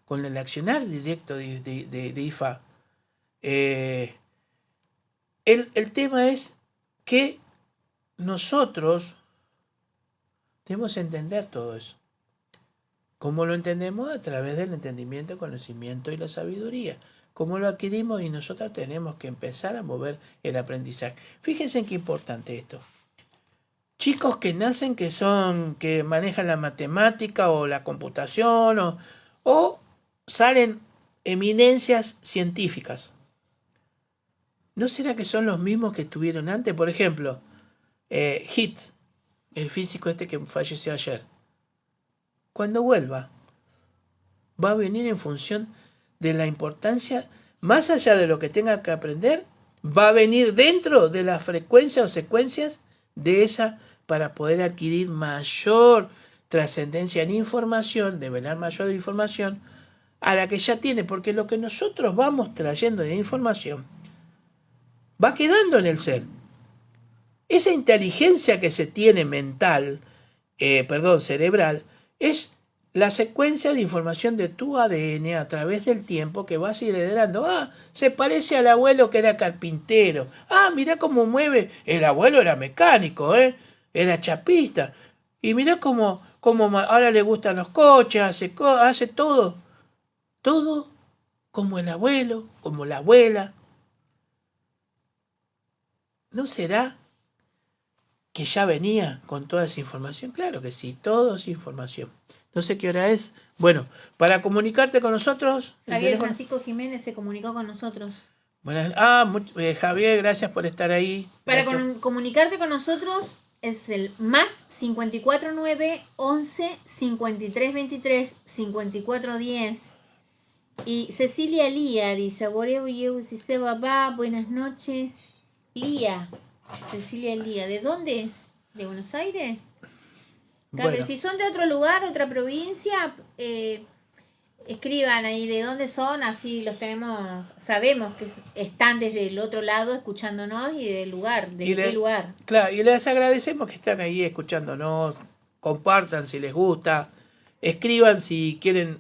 con el accionar directo de Ifa, el tema es que nosotros debemos entender todo eso. ¿Cómo lo entendemos? A través del entendimiento, conocimiento y la sabiduría. ¿Cómo lo adquirimos? Y nosotros tenemos que empezar a mover el aprendizaje. Fíjense en qué importante esto. Chicos que nacen que manejan la matemática o la computación o salen eminencias científicas. ¿No será que son los mismos que estuvieron antes? Por ejemplo, Hitz, el físico este que falleció ayer. Cuando vuelva, va a venir en función de la importancia, más allá de lo que tenga que aprender, va a venir dentro de la frecuencia o secuencias de esa para poder adquirir mayor trascendencia en información, develar mayor información a la que ya tiene, porque lo que nosotros vamos trayendo de información va quedando en el ser. Esa inteligencia que se tiene cerebral, es la secuencia de información de tu ADN a través del tiempo que vas a ir heredando. Se parece al abuelo que era carpintero. Mirá cómo mueve. El abuelo era mecánico, era chapista. Y mirá cómo ahora le gustan los coches, hace todo. Todo como el abuelo, como la abuela. ¿No será que ya venía con toda esa información? Claro que sí, todo es información. No sé qué hora es. Bueno, para comunicarte con nosotros... Javier Francisco Jiménez se comunicó con nosotros. Javier, gracias por estar ahí. Para comunicarte con nosotros es el más 549 11 53 23 54 10. Y Cecilia Lía dice: buenas noches. Cecilia Lía, ¿de dónde es? ¿De Buenos Aires? Bueno. Si son de otro lugar, otra provincia, escriban ahí de dónde son, así los tenemos, sabemos que están desde el otro lado escuchándonos y del lugar, de qué lugar. Claro, y les agradecemos que están ahí escuchándonos, compartan si les gusta, escriban si quieren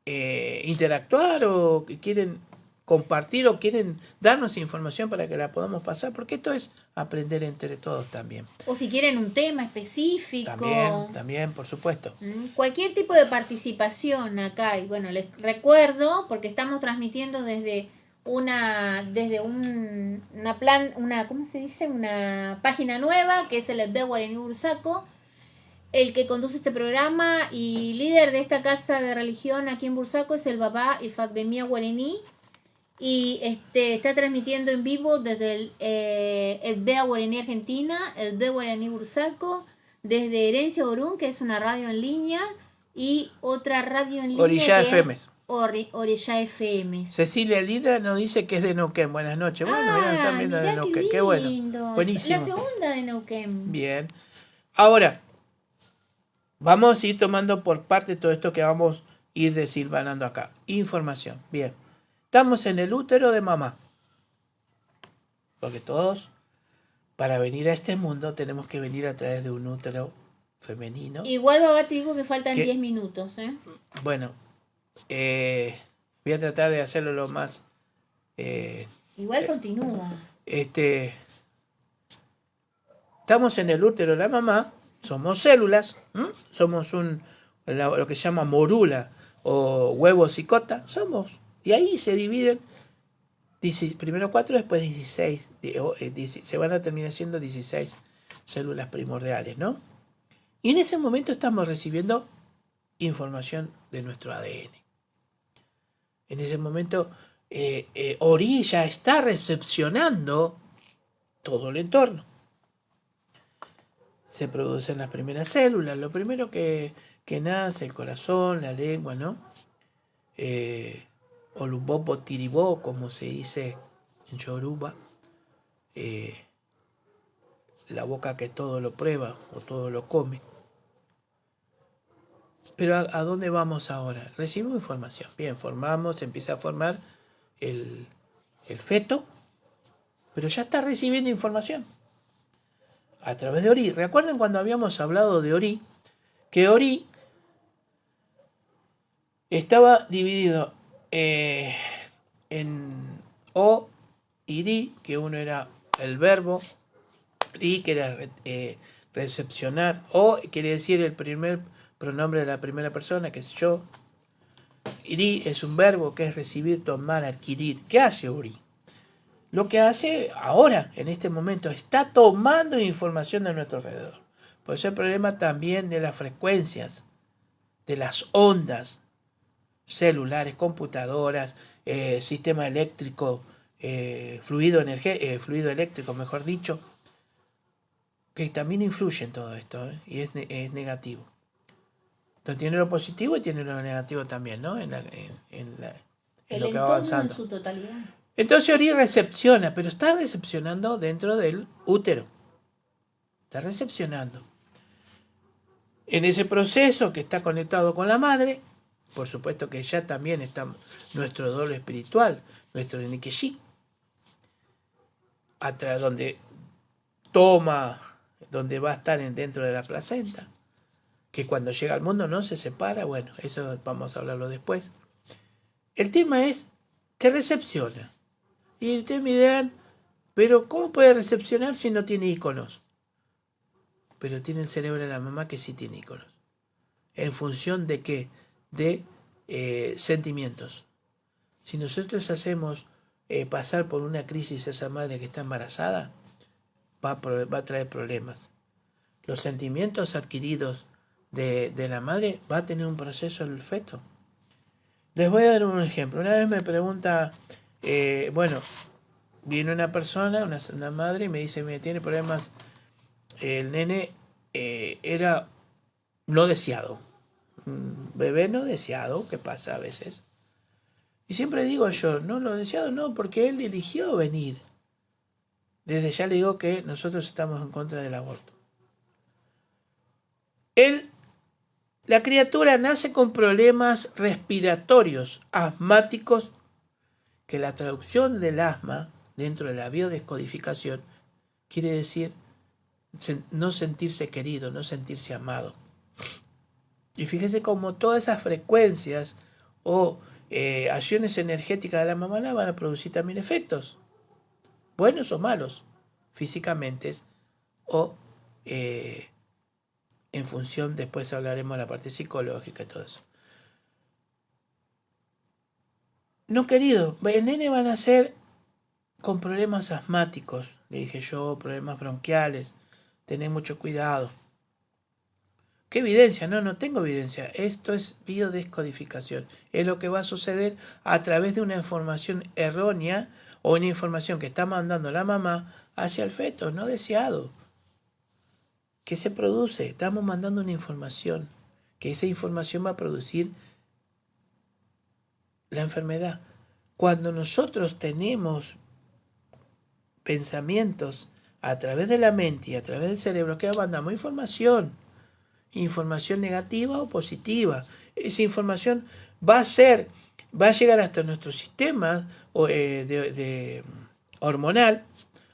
interactuar o que quieren compartir o quieren darnos información para que la podamos pasar, porque esto es aprender entre todos también. O si quieren un tema específico. También, por supuesto. Cualquier tipo de participación acá. Y bueno, les recuerdo, porque estamos transmitiendo desde una ¿cómo se dice? Una página nueva, que es el Elbe Guaraní Bursaco. El que conduce este programa y líder de esta casa de religión aquí en Bursaco es el Babá Ifat Bemía Guaraní. Y está transmitiendo en vivo desde el BEA Guaraní Argentina, el BEA Guaraní Bursaco, desde Herencia Orún, que es una radio en línea, y otra radio en línea Orilla que FM. es Orilla FM. Cecilia Lira nos dice que es de Neuquén. Buenas noches. Bueno, mirá, están viendo de Neuquén. Qué bueno. Buenísimo. La segunda de Neuquén. Bien. Ahora, vamos a ir tomando por parte todo esto que vamos a ir desilvanando acá. Información. Bien. Estamos en el útero de mamá. Porque todos, para venir a este mundo, tenemos que venir a través de un útero femenino. Igual, Babá, te digo que faltan 10 minutos. Bueno, voy a tratar de hacerlo lo más... Igual continúa. Estamos en el útero de la mamá, somos células, somos lo que se llama morula o huevo cicota, somos... Y ahí se dividen, primero 4, después 16. Se van a terminar siendo 16 células primordiales, ¿no? Y en ese momento estamos recibiendo información de nuestro ADN. En ese momento, Ori ya está recepcionando todo el entorno. Se producen las primeras células, lo primero que nace, el corazón, la lengua, ¿no? Olubobo tiribó, como se dice en Yoruba, la boca que todo lo prueba o todo lo come. Pero ¿a dónde vamos ahora? Recibimos información. Bien, se empieza a formar el feto, pero ya está recibiendo información a través de Ori. ¿Recuerdan cuando habíamos hablado de Ori? Que Ori estaba dividido en O y Ri, que uno era el verbo, Ri que era recepcionar, O quiere decir el primer pronombre de la primera persona, que es yo. Ri es un verbo que es recibir, tomar, adquirir. ¿Qué hace Ori? Lo que hace ahora, en este momento, está tomando información de nuestro alrededor. Por eso el problema también de las frecuencias, de las ondas celulares, computadoras, sistema eléctrico, fluido eléctrico, mejor dicho, que también influye en todo esto, y es negativo. Entonces tiene lo positivo y tiene lo negativo también, ¿no? En lo que va avanzando. En su totalidad. Entonces Ori recepciona, pero está recepcionando dentro del útero. Está recepcionando. En ese proceso que está conectado con la madre, por supuesto que ya también está nuestro doble espiritual, nuestro Nikeshi, donde donde va a estar dentro de la placenta, que cuando llega al mundo no se separa. Bueno, eso vamos a hablarlo después. El tema es que recepciona. Y ustedes me dirán, pero ¿cómo puede recepcionar si no tiene iconos? Pero tiene el cerebro de la mamá que sí tiene iconos. ¿En función de qué? De sentimientos. Si nosotros hacemos pasar por una crisis a esa madre que está embarazada, va a traer problemas. Los sentimientos adquiridos de la madre va a tener un proceso en el feto. Les voy a dar un ejemplo. Una vez me pregunta, viene una persona, una madre, y me dice, mira, tiene problemas, el nene era no deseado, un bebé no deseado, que pasa a veces. Y siempre digo yo, no lo deseado no, porque él eligió venir. Desde ya le digo que nosotros estamos en contra del aborto. La criatura nace con problemas respiratorios, asmáticos, que la traducción del asma, dentro de la biodescodificación, quiere decir no sentirse querido, no sentirse amado. Y fíjese cómo todas esas frecuencias o acciones energéticas de la mamá van a producir también efectos, buenos o malos, físicamente o en función, después hablaremos de la parte psicológica y todo eso. No, querido, el nene va a nacer con problemas asmáticos, le dije yo, problemas bronquiales, tené mucho cuidado. ¿Qué evidencia? No, no tengo evidencia. Esto es biodescodificación. Es lo que va a suceder a través de una información errónea o una información que está mandando la mamá hacia el feto, no deseado. ¿Qué se produce? Estamos mandando una información, que esa información va a producir la enfermedad. Cuando nosotros tenemos pensamientos a través de la mente y a través del cerebro, que mandamos información negativa o positiva. Esa información va a llegar hasta nuestro sistema hormonal,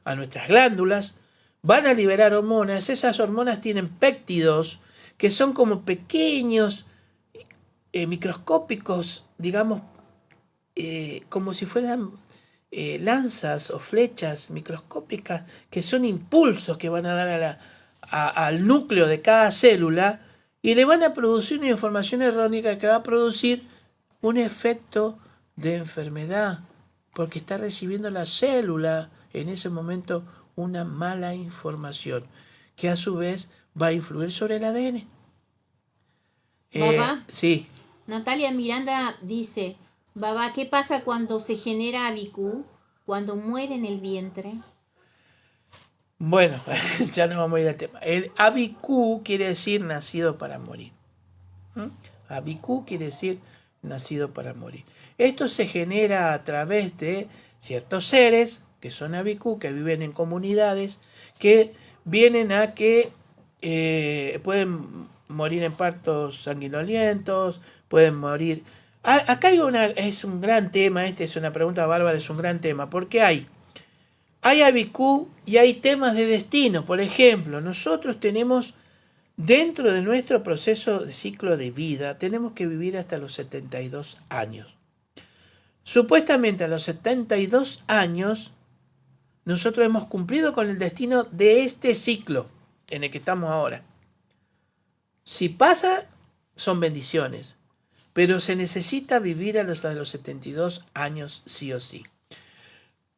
a nuestras glándulas, van a liberar hormonas. Esas hormonas tienen péptidos que son como pequeños, microscópicos, digamos, como si fueran lanzas o flechas microscópicas, que son impulsos que van a dar al núcleo de cada célula y le van a producir una información errónea que va a producir un efecto de enfermedad, porque está recibiendo la célula en ese momento una mala información, que a su vez va a influir sobre el ADN. Babá, Sí. Natalia Miranda dice, babá, ¿qué pasa cuando se genera ABIQ? Cuando muere en el vientre. Bueno, ya no vamos a ir al tema. El ABQ quiere decir nacido para morir. ABQ quiere decir nacido para morir. Esto se genera a través de ciertos seres que son ABQ, que viven en comunidades, que vienen a que pueden morir en partos sanguinolentos, pueden morir... acá es un gran tema, esta es una pregunta bárbara, es un gran tema, porque hay ABQ y hay temas de destino. Por ejemplo, nosotros tenemos, dentro de nuestro proceso de ciclo de vida, tenemos que vivir hasta los 72 años. Supuestamente a los 72 años, nosotros hemos cumplido con el destino de este ciclo en el que estamos ahora. Si pasa, son bendiciones, pero se necesita vivir hasta los 72 años sí o sí.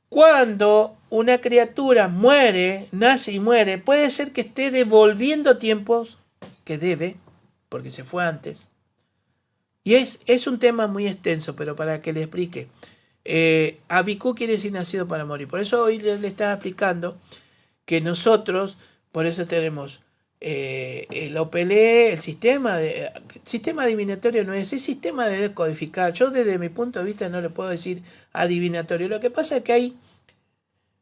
Cuando una criatura muere, nace y muere, puede ser que esté devolviendo tiempos que debe, porque se fue antes. Y es un tema muy extenso, pero para que le explique. ABQ quiere decir nacido para morir. Por eso hoy le estaba explicando que nosotros, por eso tenemos el OPLE, el sistema adivinatorio no es sistema de descodificar. Yo desde mi punto de vista no le puedo decir adivinatorio. Lo que pasa es que hay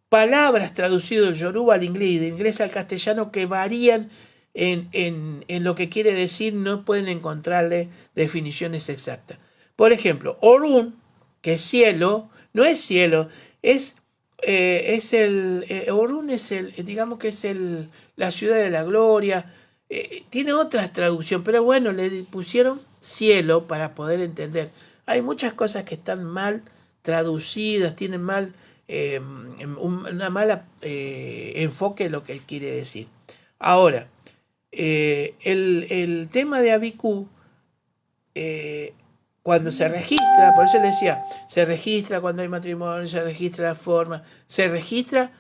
palabras traducidas del yoruba al inglés y de inglés al castellano que varían en lo que quiere decir, no pueden encontrarle definiciones exactas. Por ejemplo, Orun, que es cielo, no es cielo, Orun es digamos que es la ciudad de la gloria, tiene otra traducción, pero bueno, le pusieron cielo para poder entender. Hay muchas cosas que están mal traducidas, tienen mal una mala enfoque de lo que quiere decir. Ahora, el tema de ABQ, cuando se registra, por eso le decía, se registra cuando hay matrimonio, se registra la forma, se registra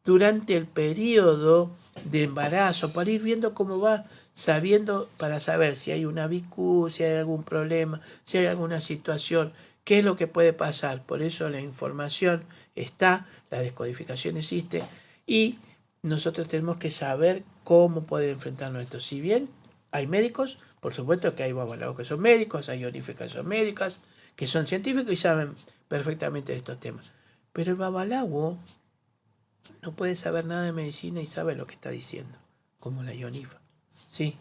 durante el periodo de embarazo, para ir viendo cómo va, sabiendo, para saber si hay una ABQ, si hay algún problema, si hay alguna situación, qué es lo que puede pasar. Por eso la información está, la descodificación existe y nosotros tenemos que saber cómo poder enfrentarnos a esto. Si bien hay médicos, por supuesto que hay babalawos que son médicos, hay oníficas que son médicas, que son científicos y saben perfectamente de estos temas. Pero el babalawo no puede saber nada de medicina y sabe lo que está diciendo, como la ionifa. Sí.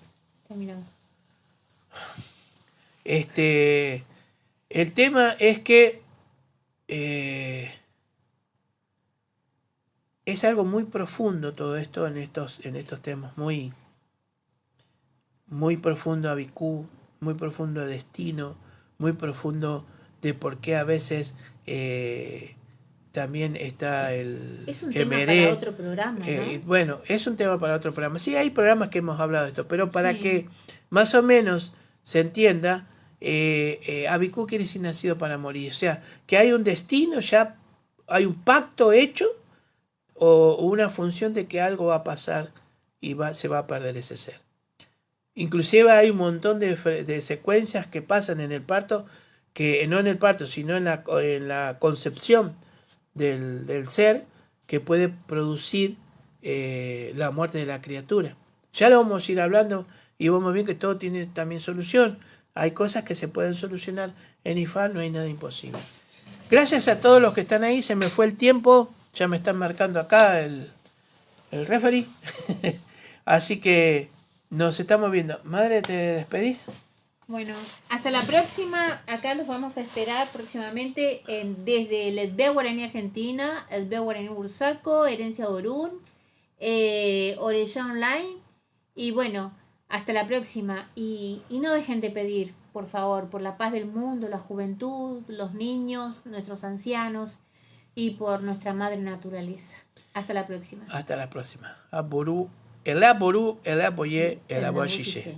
El tema es que es algo muy profundo todo esto en estos temas, muy profundo ABQ, muy profundo destino, muy profundo de por qué a veces también está el Es un tema MRE. para otro programa, ¿no? Bueno, es un tema para otro programa. Sí, hay programas que hemos hablado de esto, pero para Sí. que más o menos se entienda, Abicú quiere decir nacido para morir. O sea, que hay un destino, ya hay un pacto hecho o una función de que algo va a pasar y se va a perder ese ser. Inclusive hay un montón de secuencias que pasan en el parto, que no en el parto, sino en la concepción del ser, que puede producir la muerte de la criatura. Ya lo vamos a ir hablando y vamos bien que todo tiene también solución. Hay cosas que se pueden solucionar en IFAL, no hay nada imposible. Gracias a todos los que están ahí, se me fue el tiempo, ya me están marcando acá el referee. Así que nos estamos viendo. Madre, ¿te despedís? Bueno, hasta la próxima. Acá los vamos a esperar próximamente desde el Edbe Guaraní Argentina, Edbe Guaraní Bursaco, Herencia Orún, Orella Online. Y bueno, hasta la próxima. Y no dejen de pedir, por favor, por la paz del mundo, la juventud, los niños, nuestros ancianos y por nuestra madre naturaleza. Hasta la próxima. Hasta la próxima. Aború, el aboyé, el aboyé.